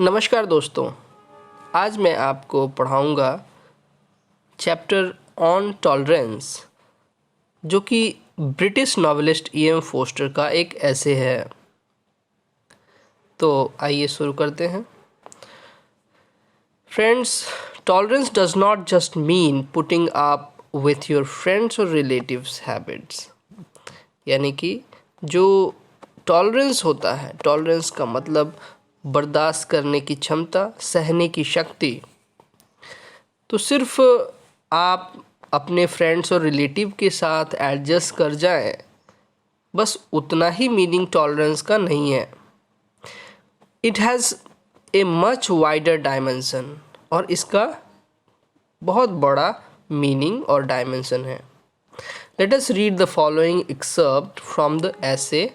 नमस्कार दोस्तों, आज मैं आपको पढ़ाऊंगा चैप्टर ऑन टॉलरेंस, जो कि ब्रिटिश नॉवेलिस्ट ई.एम. फोस्टर का एक ऐसे है। तो आइए शुरू करते हैं। Friends, tolerance does not just mean putting up with your friends और रिलेटिव्स हैबिट्स। यानी कि जो टॉलरेंस होता है, टॉलरेंस का मतलब बर्दाश्त करने की क्षमता, सहने की शक्ति। तो सिर्फ आप अपने फ्रेंड्स और रिलेटिव के साथ एडजस्ट कर जाएं, बस उतना ही मीनिंग टॉलरेंस का नहीं है। It has a much wider dimension, और इसका बहुत बड़ा मीनिंग और डायमेंशन है। Let us read the following excerpt from the essay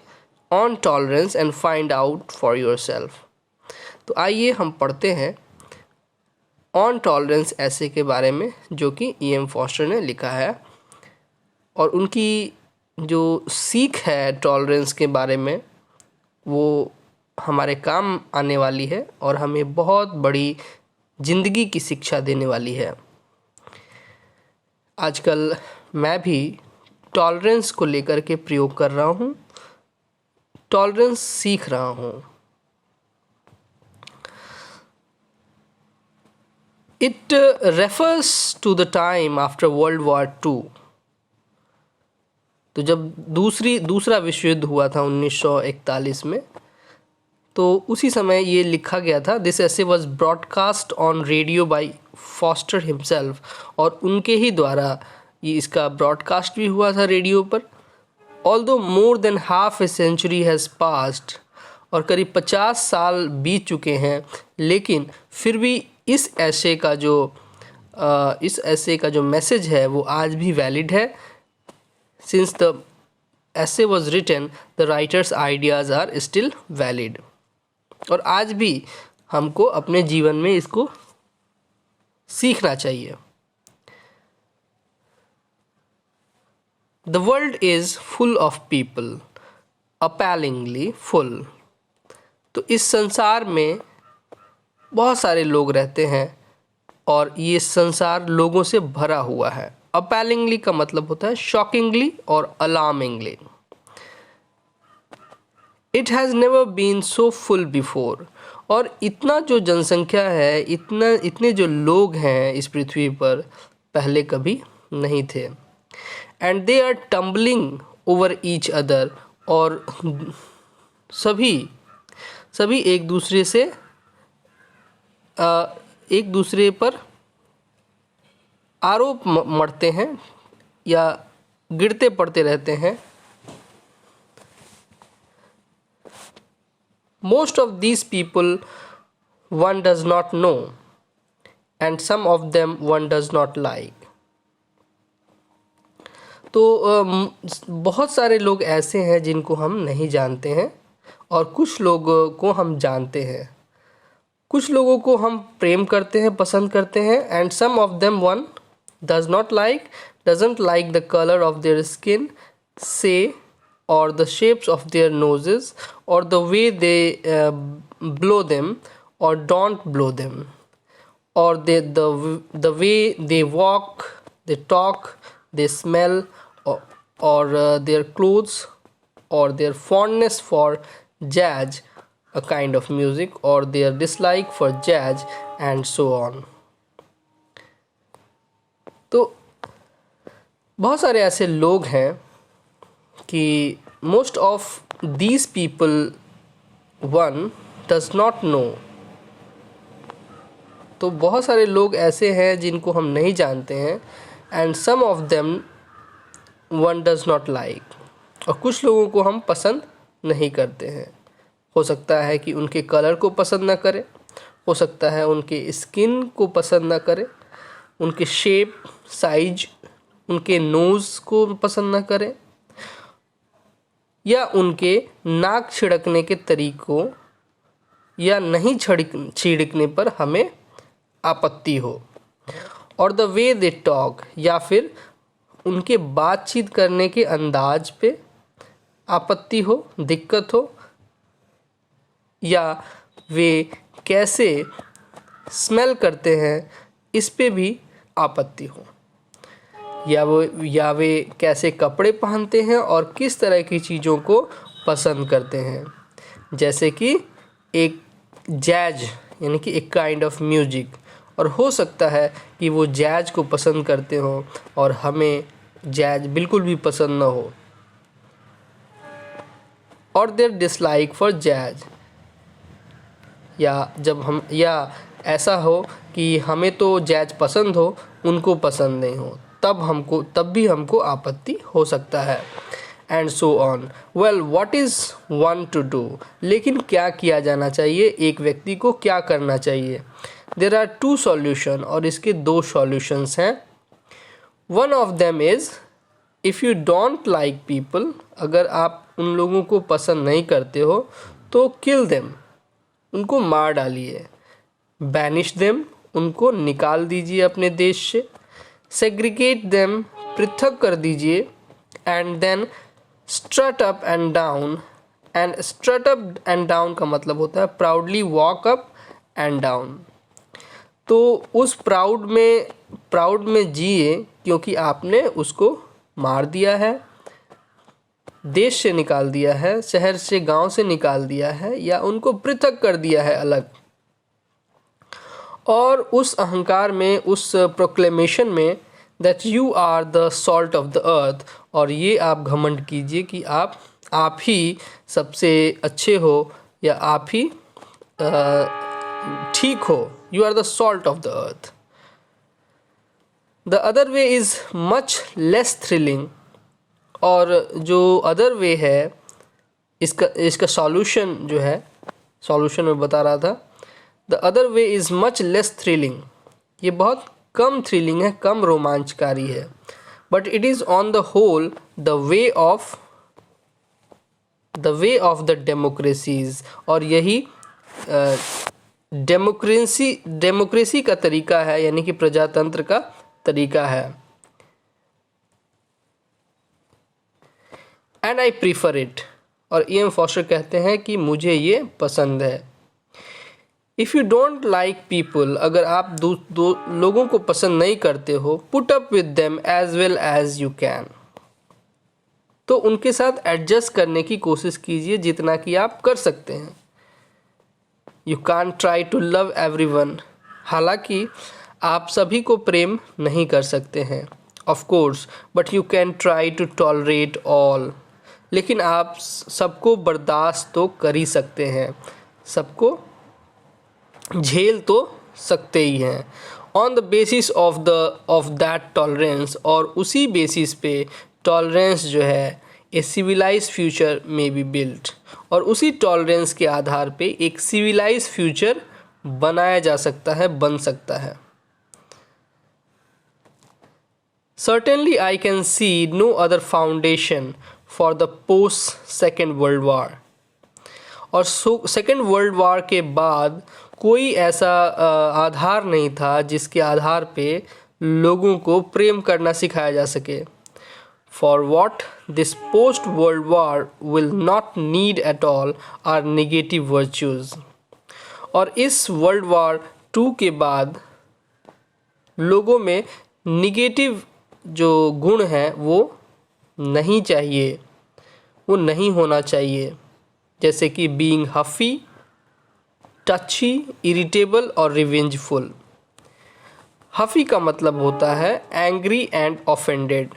on tolerance and find out for yourself. तो आइए हम पढ़ते हैं ऑन टॉलरेंस ऐसे के बारे में, जो कि ई.एम. फोस्टर ने लिखा है, और उनकी जो सीख है टॉलरेंस के बारे में वो हमारे काम आने वाली है और हमें बहुत बड़ी ज़िंदगी की शिक्षा देने वाली है। आजकल मैं भी टॉलरेंस को लेकर के प्रयोग कर रहा हूँ, टॉलरेंस सीख रहा हूँ। It refers to the time after World War II. तो जब दूसरा विश्व युद्ध हुआ था 1941 में, तो उसी समय ये लिखा गया था। This essay was broadcast on radio by Foster himself, और उनके ही द्वारा ये इसका ब्रॉडकास्ट भी हुआ था रेडियो पर। Although more than half a century has passed, और करीब 50 साल बीत चुके हैं, लेकिन फिर भी इस ऐसे का जो मैसेज है वो आज भी वैलिड है। Since the essay was written, the writer's ideas are still valid, और आज भी हमको अपने जीवन में इसको सीखना चाहिए। The world is full of people, appallingly full. तो इस संसार में बहुत सारे लोग रहते हैं और ये संसार लोगों से भरा हुआ है। अपैलिंगली का मतलब होता है शॉकिंगली और alarmingly. It has never been so full before, और इतना जो जनसंख्या है, इतने जो लोग हैं इस पृथ्वी पर, पहले कभी नहीं थे। And they are tumbling over each other, और सभी एक दूसरे पर आरोप मढ़ते हैं या गिरते पड़ते रहते हैं। Most of these people one does not know, and some of them one does not like. तो बहुत सारे लोग ऐसे हैं जिनको हम नहीं जानते हैं, और कुछ लोगों को हम जानते हैं। कुछ लोगों को हम प्रेम करते हैं, पसंद करते हैं। And some of them one does not like, doesn't like the colour of their skin, say, और the shapes of their noses, और the way they blow them और डोंट ब्लो देम, और the way they walk, they talk, they smell, और their clothes, or their fondness for jazz, a kind of music, or their dislike for jazz, and so on. तो बहुत सारे ऐसे लोग हैं कि most of these people one does not know. तो बहुत सारे लोग ऐसे हैं जिनको हम नहीं जानते हैं, and some of them one does not like. और कुछ लोगों को हम पसंद नहीं करते हैं। हो सकता है कि उनके कलर को पसंद ना करें, हो सकता है उनके स्किन को पसंद ना करें, उनके शेप, साइज, उनके नोज़ को पसंद ना करें, या उनके नाक छिड़कने के तरीकों या नहीं छिड़कने पर हमें आपत्ति हो, और द वे दे टॉक, या फिर उनके बातचीत करने के अंदाज पे आपत्ति हो, दिक्कत हो, या वे कैसे स्मेल करते हैं इस पे भी आपत्ति हो, या वे कैसे कपड़े पहनते हैं और किस तरह की चीज़ों को पसंद करते हैं, जैसे कि एक जैज यानी कि एक काइंड ऑफ म्यूजिक, और हो सकता है कि वो जैज को पसंद करते हो और हमें जैज बिल्कुल भी पसंद ना हो, और देयर डिसलाइक फॉर जैज, या ऐसा हो कि हमें तो जैज पसंद हो, उनको पसंद नहीं हो, तब भी हमको आपत्ति हो सकता है, and so on. Well, what is one two do, लेकिन क्या किया जाना चाहिए, एक व्यक्ति को क्या करना चाहिए। देयर आर 2 सॉल्यूशन, और इसके 2 सॉल्यूशंस हैं। One of them is, if you don't like people, अगर आप उन लोगों को पसंद नहीं करते हो तो किल देम, उनको मार डालिए। बैनिश देम, उनको निकाल दीजिए अपने देश से। सेग्रीगेट देम, पृथक कर दीजिए। And then strut up and down, and strut up and down का मतलब होता है proudly walk up and down. तो उस प्राउड में जिए, क्योंकि आपने उसको मार दिया है, देश से निकाल दिया है, शहर से गांव से निकाल दिया है, या उनको पृथक कर दिया है अलग। और उस अहंकार में, उस प्रोक्लेमेशन में that you are the salt of the earth, और ये आप घमंड कीजिए कि आप ही सबसे अच्छे हो, या आप ही ठीक हो। You are the salt of the earth. The other way is much less thrilling, और जो अदर वे है, इसका सॉल्यूशन जो है, सॉल्यूशन में बता रहा था, the other way is much less thrilling, ये बहुत कम थ्रिलिंग है, कम रोमांचकारी है। But it is on the whole the way of the democracies, और यही डेमोक्रेसी का तरीका है, यानी कि प्रजातंत्र का तरीका है। एंड आई प्रीफर इट, और E.M. फॉस्टर कहते हैं कि मुझे ये पसंद है। If you don't like people, अगर आप दो लोगों को पसंद नहीं करते हो, put up with them as well as you can, तो उनके साथ एडजस्ट करने की कोशिश कीजिए जितना कि आप कर सकते हैं। You can't try to love everyone, हालांकि आप सभी को प्रेम नहीं कर सकते हैं, of course, but you can try to tolerate all, लेकिन आप सबको बर्दाश्त तो कर ही सकते हैं, सबको झेल तो सकते ही हैं। On the basis of that tolerance, और उसी बेसिस पे टॉलरेंस जो है, ए सिविलाइज फ्यूचर में बी बिल्ट, और उसी टॉलरेंस के आधार पे एक सिविलाइज फ्यूचर बनाया जा सकता है, बन सकता है। Certainly I can see no other foundation for the post Second World War, और सेकेंड वर्ल्ड वॉर के बाद कोई ऐसा आधार नहीं था जिसके आधार पे लोगों को प्रेम करना सिखाया जा सके। For what this post world war will not need at all are negative virtues, और इस वर्ल्ड वॉर 2 के बाद लोगों में निगेटिव जो गुण हैं वो नहीं चाहिए, वो नहीं होना चाहिए, जैसे कि बीइंग हफी, टची, इरिटेबल और रिवेंजफुल। हफी का मतलब होता है एंग्री एंड ऑफेंडेड,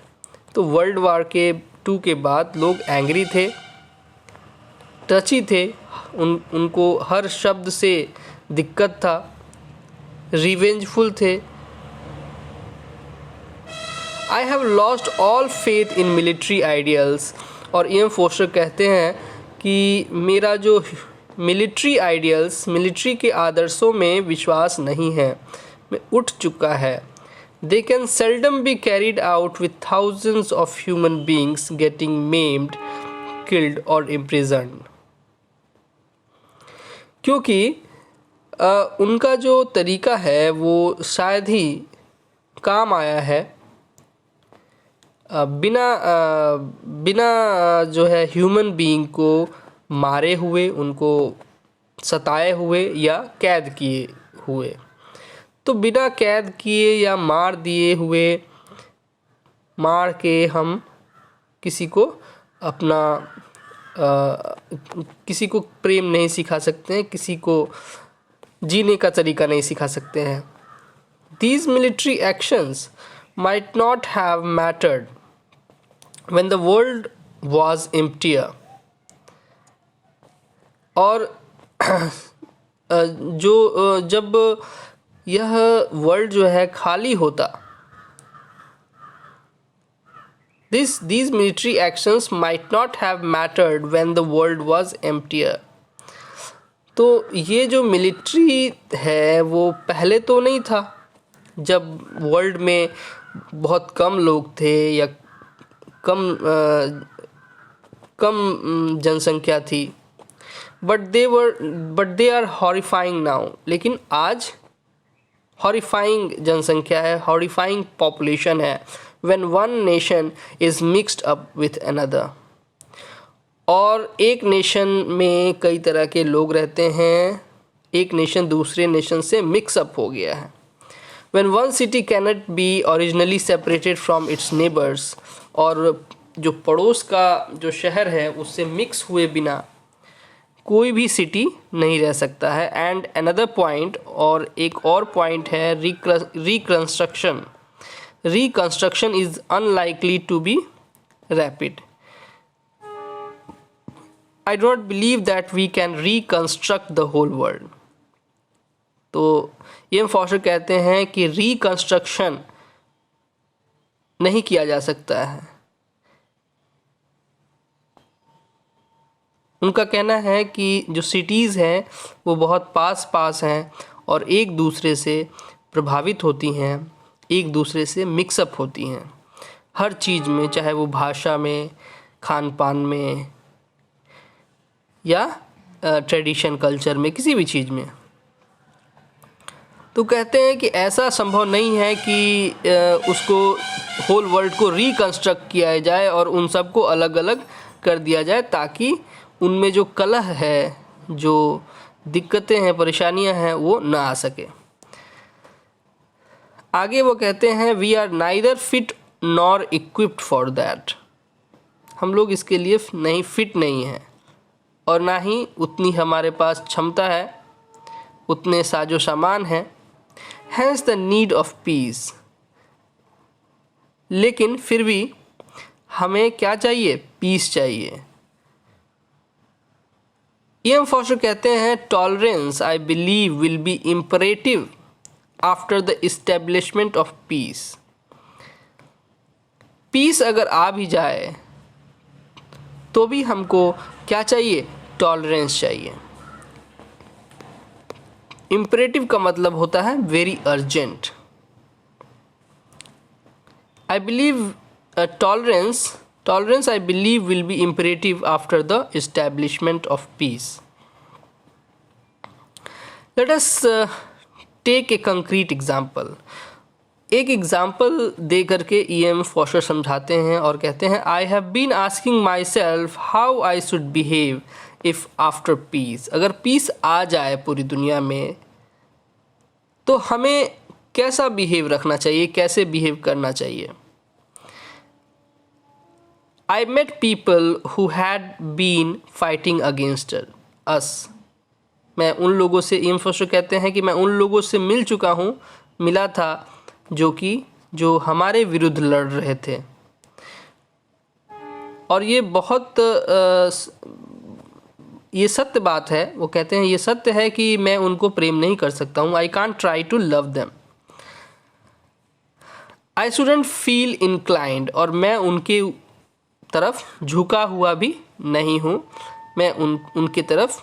तो वर्ल्ड वॉर के 2 के बाद लोग एंग्री थे, टची थे, उनको हर शब्द से दिक्कत था, रिवेंजफुल थे। I have lost all faith in military ideals, और E.M. फोस्टर कहते हैं कि मेरा जो मिलिट्री आइडियल्स, मिलिट्री के आदर्शों में विश्वास नहीं है, मैं उठ चुका है। They can seldom be carried out with thousands of human beings getting maimed, killed और इम्प्रिजन्ड, क्योंकि उनका जो तरीका है वो शायद ही काम आया है, बिना जो है ह्यूमन बीइंग को मारे हुए, उनको सताए हुए या कैद किए हुए। तो बिना कैद किए या मार दिए हुए, मार के हम किसी को अपना किसी को प्रेम नहीं सिखा सकते हैं, किसी को जीने का तरीका नहीं सिखा सकते हैं। These military actions might not have mattered when the world was emptier. और जब यह वर्ल्ड जो है खाली होता, these military actions might not have mattered when the world was emptier. तो ये जो मिलिट्री है वो पहले तो नहीं था, जब वर्ल्ड में बहुत कम लोग थे या कम जनसंख्या थी, but they are horrifying now. लेकिन आज हॉरिफाइंग जनसंख्या है, हॉरिफाइंग पॉपुलेशन है, when one nation is mixed up with another. और एक नेशन में कई तरह के लोग रहते हैं, एक नेशन दूसरे नेशन से मिक्सअप हो गया है। When one city cannot be originally separated from its neighbors, और जो पड़ोस का जो शहर है उससे मिक्स हुए बिना कोई भी सिटी नहीं रह सकता है। एंड अनदर पॉइंट, और एक और पॉइंट है reconstruction. Reconstruction is unlikely to be rapid. I do not believe that we can reconstruct the whole world. तो इएम फॉस्टर कहते हैं कि रिकंस्ट्रक्शन नहीं किया जा सकता है। उनका कहना है कि जो सिटीज़ हैं वो बहुत पास पास हैं और एक दूसरे से प्रभावित होती हैं, एक दूसरे से मिक्सअप होती हैं हर चीज़ में, चाहे वो भाषा में, खान पान में या ट्रेडिशन कल्चर में, किसी भी चीज़ में। तो कहते हैं कि ऐसा संभव नहीं है कि उसको होल वर्ल्ड को रिकंस्ट्रक्ट किया जाए और उन सबको अलग अलग कर दिया जाए, ताकि उनमें जो कलह है, जो दिक्कतें हैं, परेशानियां हैं, वो ना आ सके। आगे वो कहते हैं we are neither fit nor equipped for that. हम लोग इसके लिए नहीं फिट नहीं हैं और ना ही उतनी हमारे पास क्षमता है, उतने साजो सामान हैं। Hence the need of peace. लेकिन फिर भी हमें क्या चाहिए? पीस चाहिए। इएम फॉस्टर कहते हैं tolerance I believe will be imperative after the establishment of peace. Peace अगर आ भी जाए तो भी हमको क्या चाहिए? टॉलरेंस चाहिए। इम्परेटिव का मतलब होता है very urgent. I believe tolerance I believe will be imperative after the establishment of peace. Let us take a concrete example. एक एग्जाम्पल दे करके इएम फॉस्टर समझाते हैं और कहते हैं I have been asking myself how I should behave if after peace. अगर peace आ जाए पूरी दुनिया में तो हमें कैसा बिहेव रखना चाहिए, कैसे बिहेव करना चाहिए। I met people who had been fighting against us. मैं उन लोगों से, इएम फॉस्टर कहते हैं कि मैं उन लोगों से मिला था जो हमारे विरुद्ध लड़ रहे थे। और ये बहुत ये सत्य बात है। वो कहते हैं ये सत्य है कि मैं उनको प्रेम नहीं कर सकता हूँ। I can't try to love them. I shouldn't feel inclined. और मैं उनके तरफ झुका हुआ भी नहीं हूँ, मैं उनके तरफ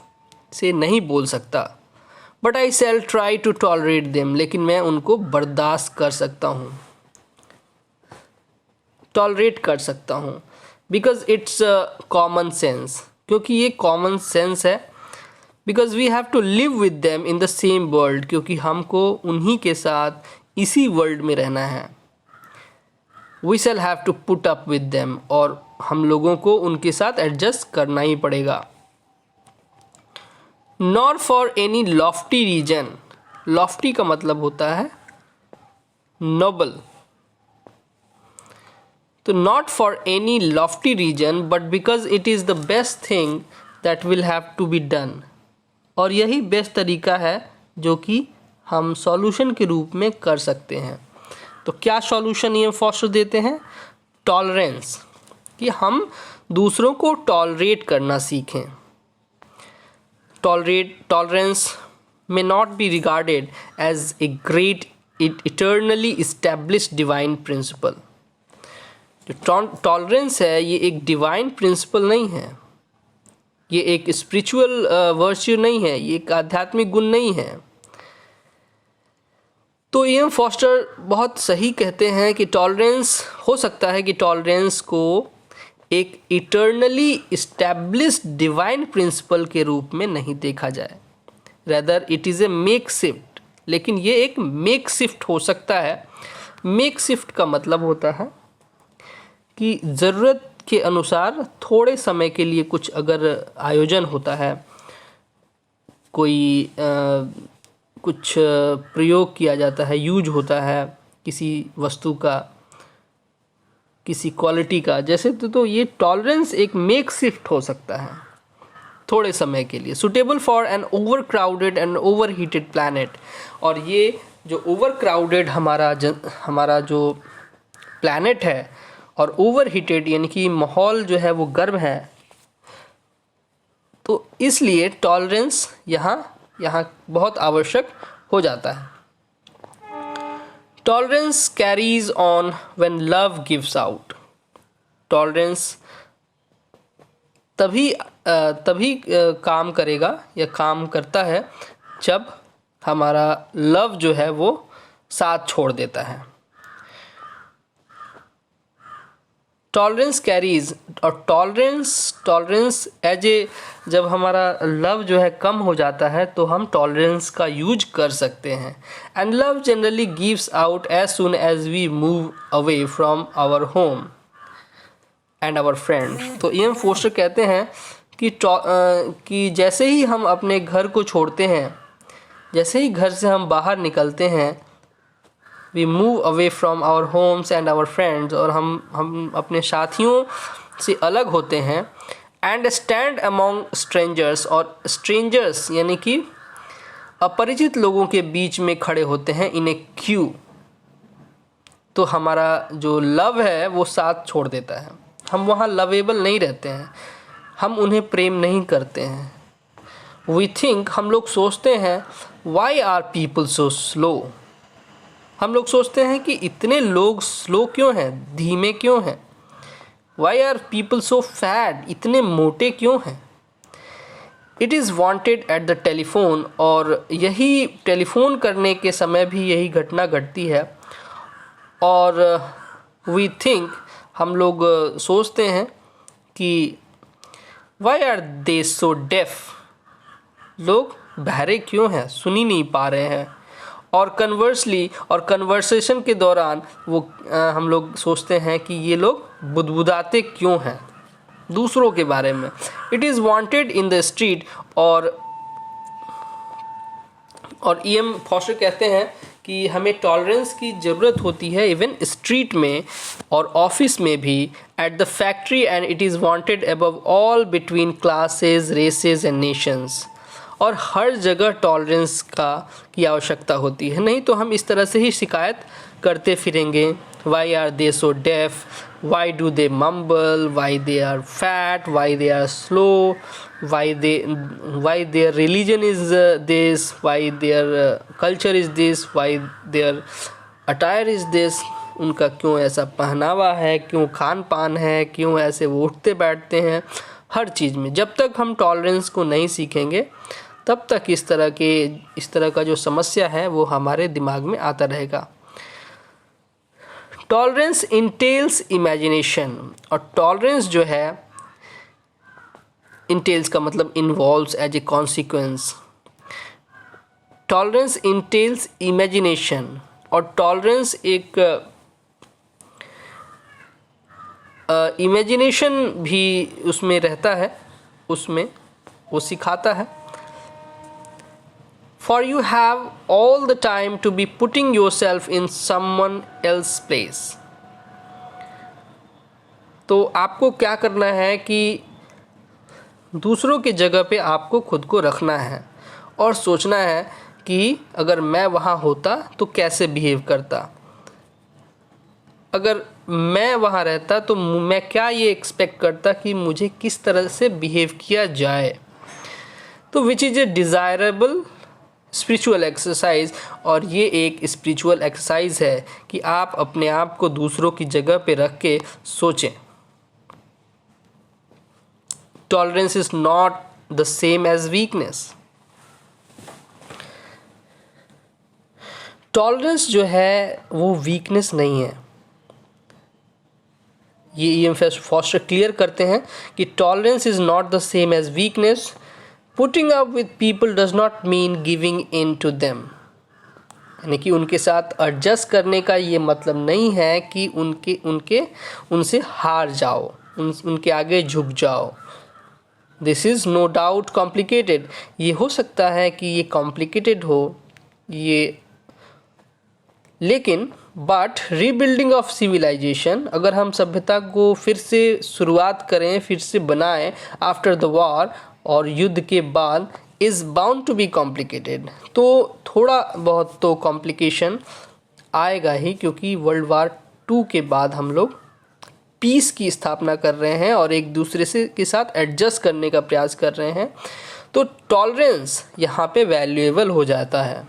से नहीं बोल सकता। But I shall try to tolerate them. लेकिन मैं उनको बर्दाश्त कर सकता हूँ, टॉलरेट कर सकता हूँ। बिकॉज इट्स कॉमन सेंस, क्योंकि ये कॉमन सेंस है। Because we have to live with them in the same world, क्योंकि हमको उन्हीं के साथ इसी वर्ल्ड में रहना है। We shall have to put up with them. और हम लोगों को उनके साथ एडजस्ट करना ही पड़ेगा। Nor for any lofty reason, lofty का मतलब होता है नोबल, तो not for any lofty reason but because it is the best thing that will have to be done, और यही बेस्ट तरीका है जो कि हम सॉल्यूशन के रूप में कर सकते हैं। तो क्या सॉल्यूशन ये फॉस्टर देते हैं? टॉलरेंस, कि हम दूसरों को टॉलरेट करना सीखें। Tolerance may not be regarded as a great eternally established divine principle। जो टॉलरेंस है ये एक डिवाइन प्रिंसिपल नहीं है, ये एक स्पिरिचुअल वर्च्यू नहीं है, ये एक आध्यात्मिक गुण नहीं है। तो E.M. फॉस्टर बहुत सही कहते हैं कि टॉलरेंस हो सकता है कि टॉलरेंस को एक इटर्नली इस्टेब्लिश्ड डिवाइन प्रिंसिपल के रूप में नहीं देखा जाए, rather it is a make shift, लेकिन ये एक मेक शिफ्ट हो सकता है। मेक शिफ्ट का मतलब होता है कि ज़रूरत के अनुसार थोड़े समय के लिए कुछ अगर आयोजन होता है, कोई कुछ प्रयोग किया जाता है, यूज होता है किसी वस्तु का, किसी क्वालिटी का, जैसे तो ये टॉलरेंस एक मेक शिफ्ट हो सकता है थोड़े समय के लिए। Suitable for an overcrowded and overheated planet, और ये जो ओवर क्राउडेड हमारा जो प्लानट है और ओवर हीटेड यानी कि माहौल जो है वो गर्म है, तो इसलिए टॉलरेंस यहाँ बहुत आवश्यक हो जाता है। Tolerance carries on when love gives out, tolerance तभी काम करेगा या काम करता है जब हमारा लव जो है वो साथ छोड़ देता है। टॉलरेंस कैरीज, और टॉलरेंस एज ए, जब हमारा लव जो है कम हो जाता है तो हम टॉलरेंस का यूज कर सकते हैं। And love generally gives out as soon as we move away from our home and our friend. तो E.M. फॉस्टर कहते हैं कि जैसे ही हम अपने घर को छोड़ते हैं, जैसे ही घर से हम बाहर निकलते हैं, we move away from our homes and our friends, और हम अपने साथियों से अलग होते हैं। एंड स्टैंड अमॉन्ग स्ट्रेंजर्स, और स्ट्रेंजर्स यानी कि अपरिचित लोगों के बीच में खड़े होते हैं इन ए क्यू, तो हमारा जो लव है वो साथ छोड़ देता है। हम वहाँ लवेबल नहीं रहते हैं, हम उन्हें प्रेम नहीं करते हैं। वी थिंक, हम लोग सोचते हैं, why are people so slow, हम लोग सोचते हैं कि इतने लोग स्लो क्यों हैं, धीमे क्यों हैं। Why are people so fat, इतने मोटे क्यों हैं। It is wanted at the telephone, और यही टेलीफोन करने के समय भी यही घटना घटती है। और वी थिंक, हम लोग सोचते हैं कि why are they so deaf, लोग बहरे क्यों हैं, सुन ही नहीं पा रहे हैं। और कन्वर्सली, और कन्वर्सेशन के दौरान वो हम लोग सोचते हैं कि ये लोग बुदबुदाते क्यों हैं दूसरों के बारे में। It is wanted in the street, और E.M. फॉस्टर कहते हैं कि हमें टॉलरेंस की ज़रूरत होती है इवन स्ट्रीट में और ऑफिस में भी, at the factory, and it is wanted above all between classes, races and nations, और हर जगह टॉलरेंस की आवश्यकता होती है। नहीं तो हम इस तरह से ही शिकायत करते फिरेंगे, why are they so deaf, why do they mumble, why they are fat, why they are slow, why their religion is this, why their culture is this, why their attire is this, उनका क्यों ऐसा पहनावा है, क्यों खान पान है, क्यों ऐसे वो उठते बैठते हैं। हर चीज़ में जब तक हम टॉलरेंस को नहीं सीखेंगे तब तक इस तरह का जो समस्या है वो हमारे दिमाग में आता रहेगा। टॉलरेंस इंटेल्स इमेजिनेशन, और टॉलरेंस जो है, इंटेल्स का मतलब involves as a consequence. Tolerance entails imagination, और टॉलरेंस एक इमेजिनेशन भी उसमें रहता है, उसमें वो सिखाता है। for you have all the time to be putting yourself in someone else's place. तो आपको क्या करना है कि दूसरों की जगह पे आपको खुद को रखना है और सोचना है कि अगर मैं वहाँ होता तो कैसे बिहेव करता, अगर मैं वहाँ रहता तो मैं क्या ये एक्सपेक्ट करता कि मुझे किस तरह से बिहेव किया जाए. तो which is a desirable spiritual exercise. और ये एक स्पिरिचुअल एक्सरसाइज है कि आप अपने आप को दूसरों की जगह पे रख के सोचें. Tolerance is not the same as weakness. Tolerance जो है वो वीकनेस नहीं है. ये ईएम फॉस्टर क्लियर करते हैं कि tolerance is not the same as weakness. Putting up with people does not mean giving in to them. यानी कि उनके साथ एडजस्ट करने का ये मतलब नहीं है कि उनसे हार जाओ, उनके आगे झुक जाओ. This is no doubt complicated. ये हो सकता है कि ये कॉम्प्लिकेटेड हो, ये लेकिन बट रीबिल्डिंग ऑफ सिविलाइजेशन, अगर हम सभ्यता को फिर से शुरुआत करें, फिर से बनाएं आफ्टर द वॉर और युद्ध के बाद, is bound to be complicated. तो थोड़ा बहुत तो कॉम्प्लिकेशन आएगा ही, क्योंकि वर्ल्ड वार 2 के बाद हम लोग पीस की स्थापना कर रहे हैं और एक दूसरे से के साथ एडजस्ट करने का प्रयास कर रहे हैं. तो टॉलरेंस यहाँ पे वैल्यूएबल हो जाता है.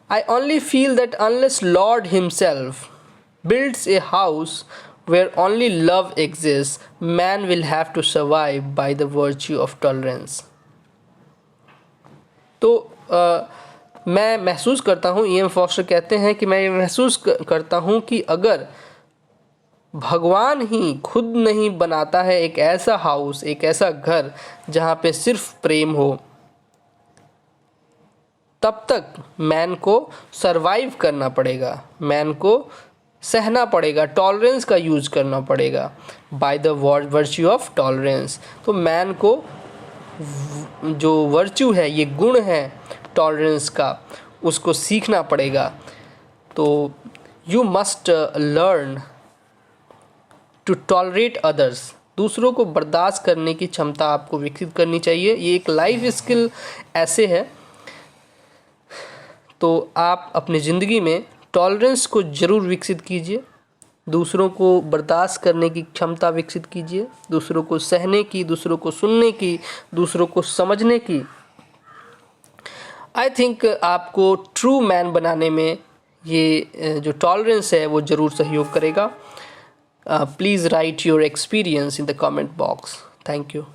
I only feel that unless Lord himself builds a house where only love exists, man will have to survive by the virtue of tolerance. तो मैं महसूस करता हूँ, ईएम फॉस्टर कहते हैं कि मैं ये महसूस करता हूँ कि अगर भगवान ही खुद नहीं बनाता है एक ऐसा हाउस, एक ऐसा घर जहाँ पे सिर्फ प्रेम हो, तब तक मैन को सरवाइव करना पड़ेगा, मैन को सहना पड़ेगा, टॉलरेंस का यूज़ करना पड़ेगा. By the virtue of tolerance. तो मैन को जो वर्च्यू है, ये गुण है टॉलरेंस का, उसको सीखना पड़ेगा. तो you must learn to tolerate others. दूसरों को बर्दाश्त करने की क्षमता आपको विकसित करनी चाहिए. ये एक लाइफ स्किल ऐसे है. तो आप अपनी ज़िंदगी में टॉलरेंस को ज़रूर विकसित कीजिए, दूसरों को बर्दाश्त करने की क्षमता विकसित कीजिए, दूसरों को सहने की, दूसरों को सुनने की, दूसरों को समझने की. आई थिंक आपको ट्रू मैन बनाने में ये जो टॉलरेंस है वो ज़रूर सहयोग करेगा. Please write your experience in the comment box. Thank you.